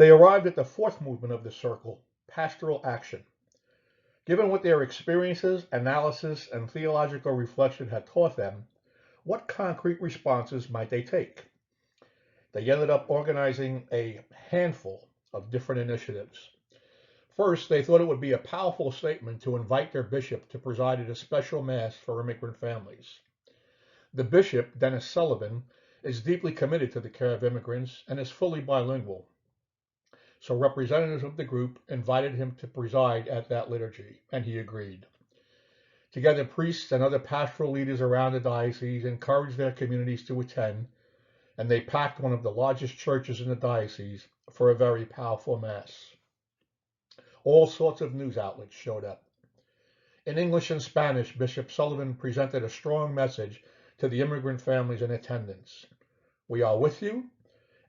They arrived at the fourth movement of the circle, pastoral action. Given what their experiences, analysis, and theological reflection had taught them, what concrete responses might they take? They ended up organizing a handful of different initiatives. First, they thought it would be a powerful statement to invite their bishop to preside at a special mass for immigrant families. The bishop, Dennis Sullivan, is deeply committed to the care of immigrants and is fully bilingual. So representatives of the group invited him to preside at that liturgy, and he agreed. Together, priests and other pastoral leaders around the diocese encouraged their communities to attend, and they packed one of the largest churches in the diocese for a very powerful mass. All sorts of news outlets showed up. In English and Spanish, Bishop Sullivan presented a strong message to the immigrant families in attendance. We are with you,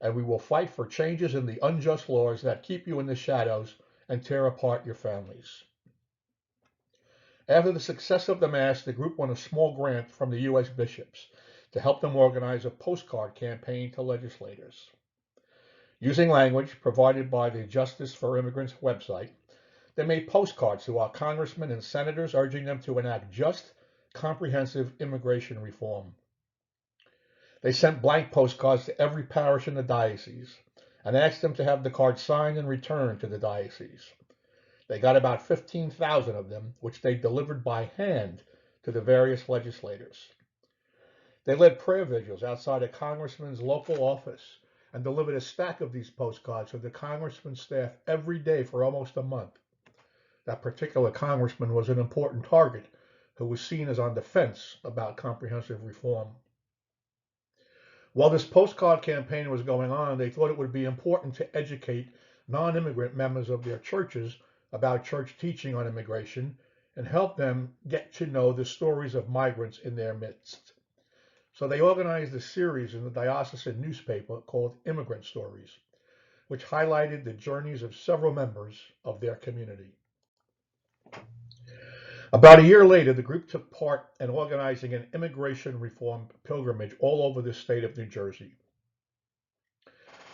and we will fight for changes in the unjust laws that keep you in the shadows and tear apart your families. After the success of the Mass, the group won a small grant from the U.S. bishops to help them organize a postcard campaign to legislators. Using language provided by the Justice for Immigrants website, they made postcards to our congressmen and senators urging them to enact just, comprehensive immigration reform. They sent blank postcards to every parish in the diocese and asked them to have the cards signed and returned to the diocese. They got about 15,000 of them, which they delivered by hand to the various legislators. They led prayer vigils outside a congressman's local office and delivered a stack of these postcards to the congressman's staff every day for almost a month. That particular congressman was an important target who was seen as on the fence about comprehensive reform. While this postcard campaign was going on, they thought it would be important to educate non-immigrant members of their churches about church teaching on immigration and help them get to know the stories of migrants in their midst. So they organized a series in the diocesan newspaper called Immigrant Stories, which highlighted the journeys of several members of their community. About a year later, the group took part in organizing an immigration reform pilgrimage all over the state of New Jersey.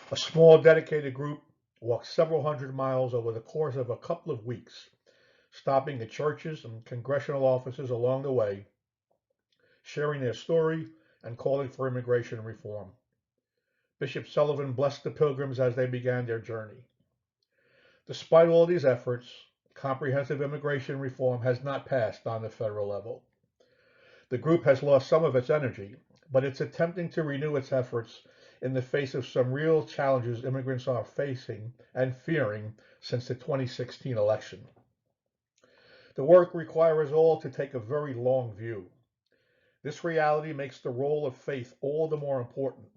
A small dedicated group walked several hundred miles over the course of a couple of weeks, stopping at churches and congressional offices along the way, sharing their story and calling for immigration reform. Bishop Sullivan blessed the pilgrims as they began their journey. Despite all these efforts, comprehensive immigration reform has not passed on the federal level. The group has lost some of its energy, but it's attempting to renew its efforts in the face of some real challenges immigrants are facing and fearing since the 2016 election. The work requires all to take a very long view. This reality makes the role of faith all the more important,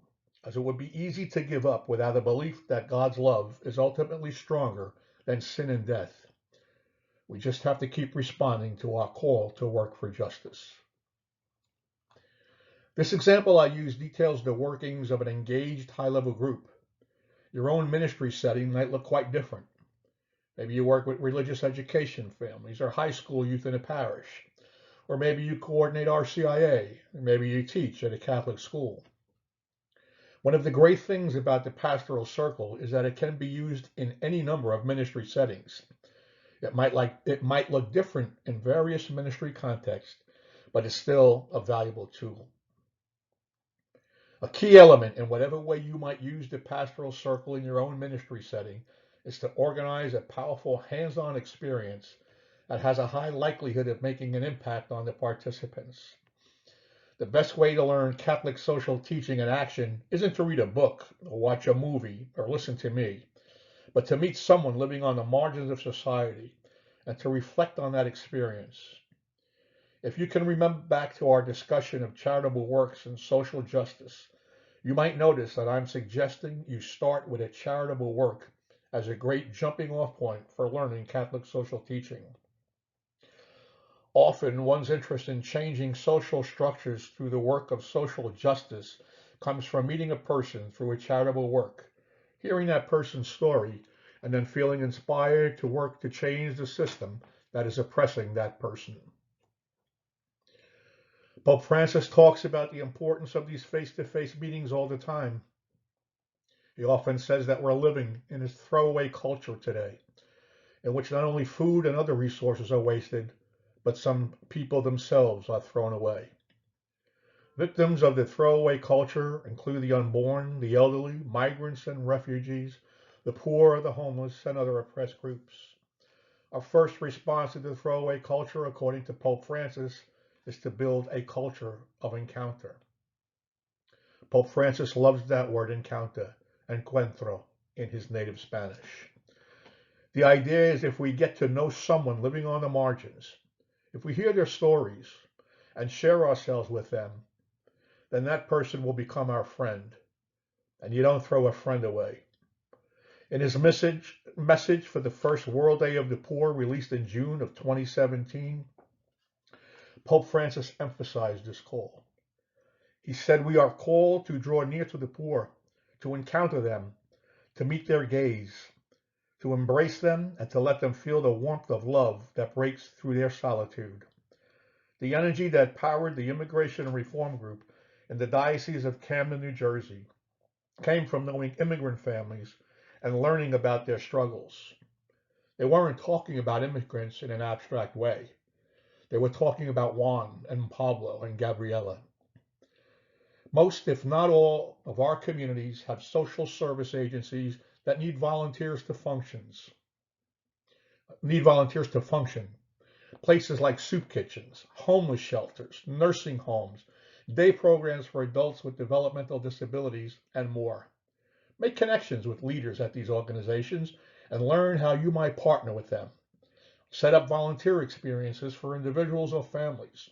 as it would be easy to give up without a belief that God's love is ultimately stronger than sin and death. We just have to keep responding to our call to work for justice. This example I use details the workings of an engaged high-level group. Your own ministry setting might look quite different. Maybe you work with religious education families or high school youth in a parish. Or maybe you coordinate RCIA, or maybe you teach at a Catholic school. One of the great things about the pastoral circle is that it can be used in any number of ministry settings. It might look different in various ministry contexts, but it's still a valuable tool. A key element in whatever way you might use the pastoral circle in your own ministry setting is to organize a powerful hands-on experience that has a high likelihood of making an impact on the participants. The best way to learn Catholic social teaching in action isn't to read a book or watch a movie or listen to me, but to meet someone living on the margins of society and to reflect on that experience. If you can remember back to our discussion of charitable works and social justice, you might notice that I'm suggesting you start with a charitable work as a great jumping off point for learning Catholic social teaching. Often, one's interest in changing social structures through the work of social justice comes from meeting a person through a charitable work, hearing that person's story, and then feeling inspired to work to change the system that is oppressing that person. Pope Francis talks about the importance of these face-to-face meetings all the time. He often says that we're living in this throwaway culture today, in which not only food and other resources are wasted, but some people themselves are thrown away. Victims of the throwaway culture include the unborn, the elderly, migrants and refugees, the poor, the homeless, and other oppressed groups. Our first response to the throwaway culture, according to Pope Francis, is to build a culture of encounter. Pope Francis loves that word encounter, encuentro, in his native Spanish. The idea is if we get to know someone living on the margins, if we hear their stories and share ourselves with them, then that person will become our friend. And you don't throw a friend away. In his message for the first World Day of the Poor, released in June of 2017, Pope Francis emphasized this call. He said, "We are called to draw near to the poor, to encounter them, to meet their gaze, to embrace them, and to let them feel the warmth of love that breaks through their solitude." The energy that powered the Immigration and Reform Group in the Diocese of Camden, New Jersey, came from knowing immigrant families and learning about their struggles. They weren't talking about immigrants in an abstract way. They were talking about Juan and Pablo and Gabriela. Most, if not all, of our communities have social service agencies that need volunteers to function. Places like soup kitchens, homeless shelters, nursing homes, day programs for adults with developmental disabilities, and more. Make connections with leaders at these organizations and learn how you might partner with them. Set up volunteer experiences for individuals or families.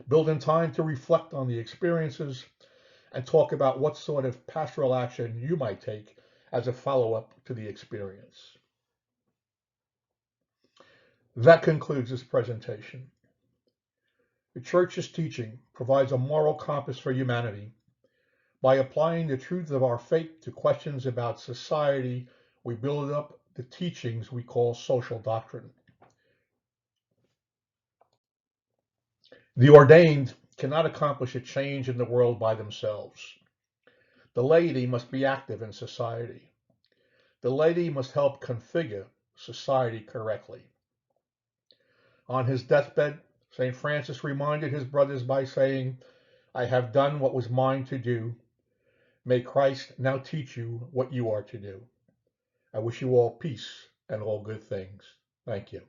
Build in time to reflect on the experiences and talk about what sort of pastoral action you might take as a follow-up to the experience. That concludes this presentation. The Church's teaching provides a moral compass for humanity. By applying the truths of our faith to questions about society, we build up the teachings we call social doctrine. The ordained cannot accomplish a change in the world by themselves. The laity must be active in society. The laity must help configure society correctly. On his deathbed, St. Francis reminded his brothers by saying, "I have done what was mine to do. May Christ now teach you what you are to do." I wish you all peace and all good things. Thank you.